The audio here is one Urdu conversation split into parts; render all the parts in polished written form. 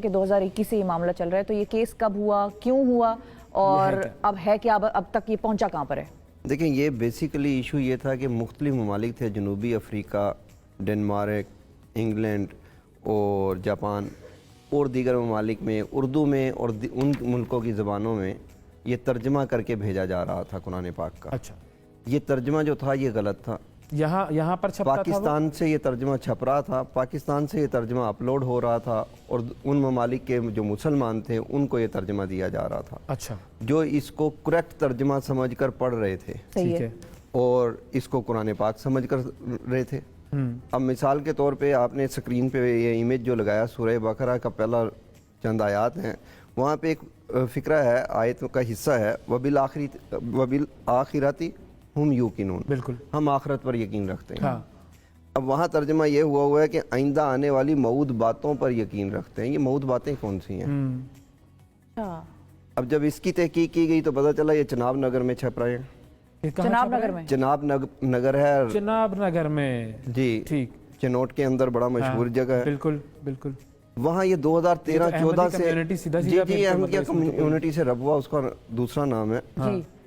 کہ 2021 سے یہ معاملہ چل رہا ہے، تو یہ کیس کب ہوا، کیوں ہوا، اور اب ہے کیا، اب تک یہ پہنچا کہاں پر ہے؟ دیکھیں، یہ بیسیکلی ایشو یہ تھا کہ مختلف ممالک تھے، جنوبی افریقہ، ڈنمارک، انگلینڈ اور جاپان اور دیگر ممالک میں اردو میں اور ان ملکوں کی زبانوں میں یہ ترجمہ کر کے بھیجا جا رہا تھا قرآن پاک کا۔ اچھا، یہ ترجمہ جو تھا یہ غلط تھا، یہاں پر چھپتا تھا، پاکستان سے یہ ترجمہ چھپ رہا تھا، پاکستان سے یہ ترجمہ اپلوڈ ہو رہا تھا اور ان ممالک کے جو مسلمان تھے ان کو یہ ترجمہ دیا جا رہا تھا، اچھا، جو اس کو کریکٹ ترجمہ سمجھ کر پڑھ رہے تھے ٹھیک ہے، اور اس کو قرآن پاک سمجھ کر رہے تھے۔ اب مثال کے طور پہ آپ نے سکرین پہ یہ امیج جو لگایا، سورہ بقرہ کا پہلا چند آیات ہیں، وہاں پہ ایک فقرہ ہے، آیت کا حصہ ہے، وَبِالْآخِرَةِ ہم یوقنون، بالکل، ہم آخرت پر یقین رکھتے ہیں۔ ہاں، اب وہاں ترجمہ یہ ہوا ہے کہ آئندہ آنے والی موعود باتوں پر یقین رکھتے ہیں۔ یہ موعود باتیں کون سی ہیں؟ اب جب اس کی تحقیق کی گئی تو پتہ چلا یہ چناب نگر میں چھپ رہے ہیں۔ چناب نگر میں؟ چناب نگر ہے، چناب نگر میں، جی، ٹھیک، چنوٹ کے اندر بڑا مشہور جگہ ہے، بالکل بالکل۔ وہاں یہ 2013-14 سے، جی احمدیہ کمیونٹی سے ربوہ اس کا دوسرا نام ہے،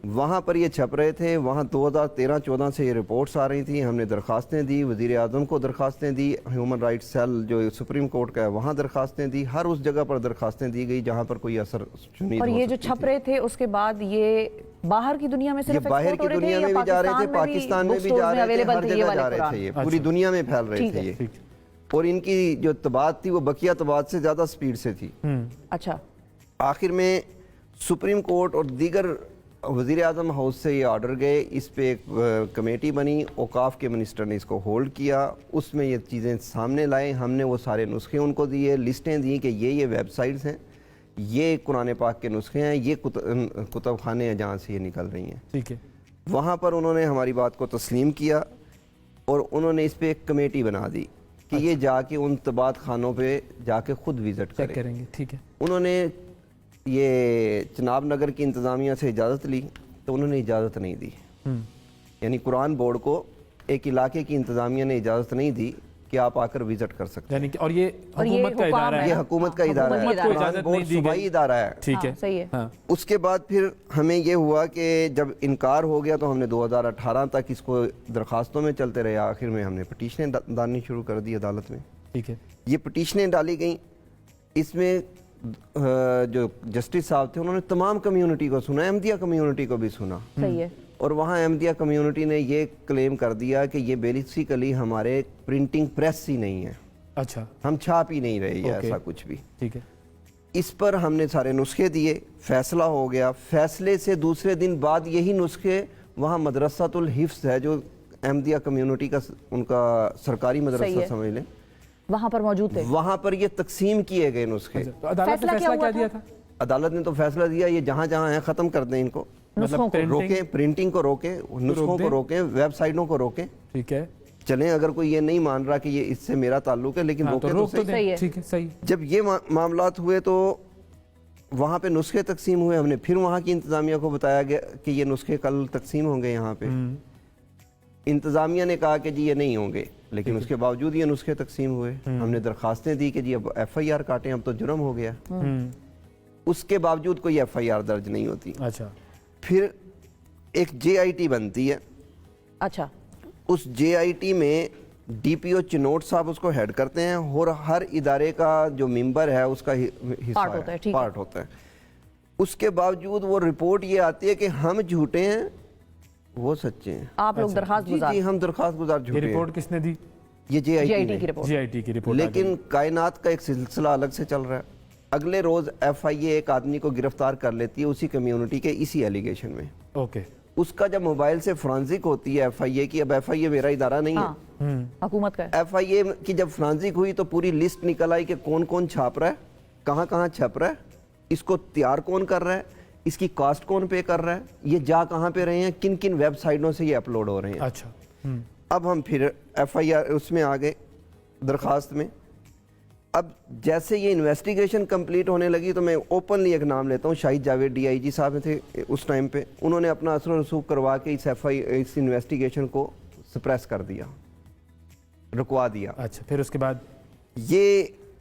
وہاں پر یہ چھپ رہے تھے۔ وہاں 2013-14 سے یہ رپورٹس آ رہی تھیں، ہم نے درخواستیں دی، وزیر اعظم کو درخواستیں دی، ہیومن رائٹس سیل جو سپریم کورٹ کا ہے وہاں درخواستیں دی، ہر اس جگہ پر درخواستیں دی گئی جہاں پر کوئی اثر شنید اور یہ جو چھپ رہے تھے اس کے بعد یہ باہر کی دنیا میں صرف باہر کی دنیا میں بھی جا رہے تھے، پاکستان میں بھی جا رہے تھے، ہر جگہ جا رہے تھے، یہ پوری دنیا میں پھیل رہے تھے یہ، اور ان کی جو طباعت تھی وہ بقیہ طباعت سے زیادہ سپیڈ سے تھی۔ اچھا، آخر میں سپریم کورٹ اور دیگر وزیر اعظم ہاؤس سے یہ آرڈر گئے، اس پہ ایک کمیٹی بنی، اوقاف کے منسٹر نے اس کو ہولڈ کیا، اس میں یہ چیزیں سامنے لائے، ہم نے وہ سارے نسخے ان کو دیے، لسٹیں دیں کہ یہ ویب سائٹس ہیں، یہ قرآن پاک کے نسخے ہیں، یہ کتب خانے ہیں جہاں سے یہ نکل رہی ہیں، ٹھیک ہے۔ وہاں پر انہوں نے ہماری بات کو تسلیم کیا اور انہوں نے اس پہ ایک کمیٹی بنا دی کہ یہ جا کے ان طباعت خانوں پہ جا کے خود وزٹ کریں گے، ٹھیک ہے۔ انہوں نے یہ چناب نگر کی انتظامیہ سے اجازت لی تو انہوں نے اجازت نہیں دی، یعنی قرآن بورڈ کو ایک علاقے کی انتظامیہ نے اجازت نہیں دی کہ آپ آ کر وزٹ کر سکتے ہیں، اور یہ حکومت کا ادارہ ہے، یہ حکومت کا ادارہ ہے، قرآن بورڈ صوبائی ادارہ ہے، ٹھیک ہے، صحیح ہے۔ اس کے بعد پھر ہمیں یہ ہوا کہ جب انکار ہو گیا تو ہم نے 2018 تک اس کو درخواستوں میں چلتے رہے، آخر میں ہم نے پٹیشنیں ڈالنی شروع کر دی عدالت میں، ٹھیک ہے۔ یہ پٹیشنیں ڈالی گئیں، اس میں جو جسٹس صاحب تھے انہوں نے تمام کمیونٹی کو سنا، احمدیہ کمیونٹی کو بھی سنا، صحیح ہے، اور وہاں احمدیہ کمیونٹی نے یہ کلیم کر دیا کہ یہ بیسیکلی ہمارے پرنٹنگ پریس ہی نہیں ہے، اچھا، ہم چھاپ ہی نہیں رہے یہ ایسا کچھ بھی، ٹھیک ہے۔ اس پر ہم نے سارے نسخے دیے، فیصلہ ہو گیا، فیصلے سے دوسرے دن بعد یہی نسخے وہاں مدرسۃ الحفظ ہے جو احمدیہ کمیونٹی کا ان کا سرکاری مدرسہ سمجھ لیں، وہاں پر موجود تھے، وہاں پر یہ تقسیم کیے گئے نسخے۔ عدالت نے فیصلہ کیا دیا تھا؟ عدالت نے تو فیصلہ دیا یہ جہاں جہاں ہیں ختم کر دیں ان کو، مطلب روکیں، پرنٹنگ کو روکیں، نسخوں کو روکیں، ویب سائٹوں کو روکیں، ٹھیک ہے، چلیں اگر کوئی یہ نہیں مان رہا کہ یہ اس سے میرا تعلق ہے لیکن روکیں تو صحیح ہے، صحیح۔ جب یہ معاملات ہوئے تو وہاں پہ نسخے تقسیم ہوئے، ہم نے پھر وہاں کی انتظامیہ کو بتایا گیا کہ یہ نسخے کل تقسیم ہوں گے یہاں پہ، انتظامیہ نے کہا کہ جی یہ نہیں ہوں گے، لیکن اس کے باوجود یہ نسخے تقسیم ہوئے، ہم نے درخواستیں دی کہ جی اب ایف آئی آر کاٹیں، اب تو جرم ہو گیا، اس کے باوجود کوئی ایف آئی آر درج نہیں ہوتی۔ اچھا، پھر ایک جے آئی ٹی بنتی ہے، اچھا، اس جے آئی ٹی میں ڈی پی او چنوٹ صاحب اس کو ہیڈ کرتے ہیں اور ہر ادارے کا جو ممبر ہے اس کا حصہ ہے، پارٹ ہوتا ہے، اس کے باوجود وہ رپورٹ یہ آتی ہے کہ ہم جھوٹے ہیں وہ سچے ہیں، آپ لوگ درخواست گزار، جی ہم درخواست گزار جھوٹے ہیں۔ یہ رپورٹ کس نے دی؟ یہ جے آئی ٹی کی رپورٹ، لیکن کائنات کا ایک سلسلہ الگ سے چل رہا ہے، اگلے روز ایف آئی اے ایک آدمی کو گرفتار کر لیتی ہے اسی کمیونٹی کے اسی ایلیگیشن میں، اوکے، اس کا جب موبائل سے فرانزک ہوتی ہے ایف آئی اے کی، اب ایف آئی اے میرا ادارہ نہیں ہے، حکومت کا، ایف آئی اے کی جب فرانزک ہوئی تو پوری لسٹ نکل آئی کہ کون کون چھاپ رہا ہے، کہاں کہاں چھپ رہا ہے، اس کو تیار کون کر رہا ہے، اس کی کاسٹ کون پے کر رہا ہے، یہ جا کہاں پہ رہے ہیں، کن کن ویب سائٹوں سے یہ اپلوڈ ہو رہے ہیں۔ اچھا، اب ہم پھر ایف آئی آر اس میں آگئے درخواست میں، اب جیسے یہ انویسٹیگیشن کمپلیٹ ہونے لگی تو میں اوپنلی ایک نام لیتا ہوں، شاہد جاوید ڈی آئی جی صاحب تھے اس ٹائم پہ، انہوں نے اپنا اثر و رسوخ کروا کے اس انویسٹیگیشن کو سپریس کر دیا، رکوا دیا۔ اچھا، پھر اس کے بعد یہ